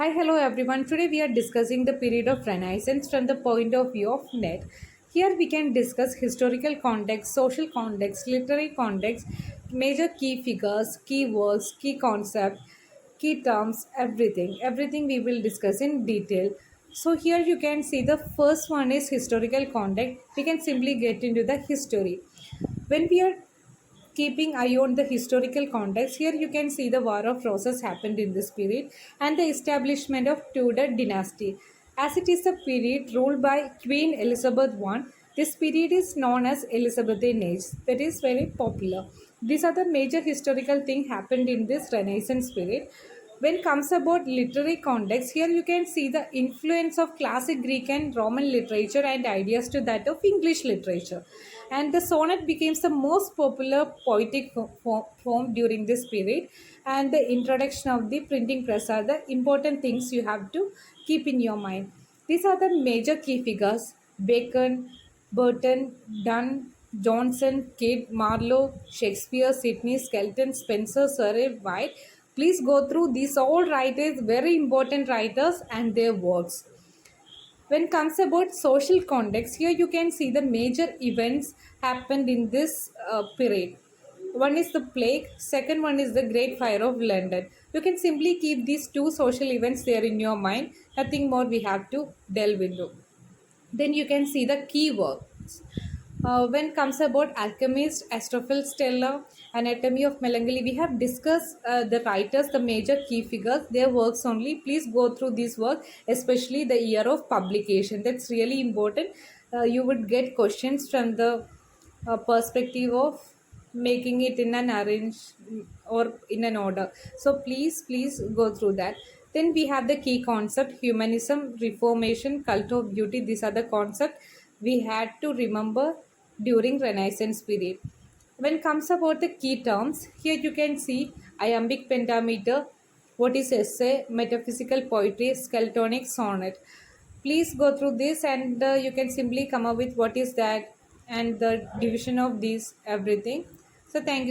Hi, hello everyone. Today we are discussing the period of Renaissance from the point of view of net. Here we can discuss historical context, social context, literary context, major key figures, key works, key concept, key terms, everything. Everything we will discuss in detail. So here you can see the first one is historical context. We can simply get into the history. When we are keeping eye on the historical context, here you can see the War of Roses happened in this period and the establishment of Tudor dynasty. As it is a period ruled by Queen Elizabeth I, this period is known as Elizabethan age. That is very popular. These are the major historical thing happened in this Renaissance period. When comes about literary context, here you can see the influence of classic Greek and Roman literature and ideas to that of English literature. And the sonnet becomes the most popular poetic form during this period. And the introduction of the printing press are the important things you have to keep in your mind. These are the major key figures: Bacon, Burton, Donne, Johnson, Kidd, Marlowe, Shakespeare, Sidney, Skelton, Spencer, Surrey, White. Please go through these all writers, very important writers and their works. When comes about social context, here you can see the major events happened in this period. One is the plague, second one is the Great Fire of London. You can simply keep these two social events there in your mind. Nothing more we have to delve into. Then you can see the key works. When comes about Alchemist, Astrophel Stella, Anatomy of Melancholy, we have discussed the writers, the major key figures, their works only. Please go through this work, especially the year of publication. That's really important. You would get questions from the perspective of making it in an arrange or in an order. So please go through that. Then we have the key concept: humanism, reformation, cult of beauty. These are the concepts we had to remember during Renaissance period. When comes about the key terms, here you can see iambic pentameter, what is essay, metaphysical poetry, skeltonic sonnet. Please go through this and you can simply come up with what is that and the division of these everything. So thank you.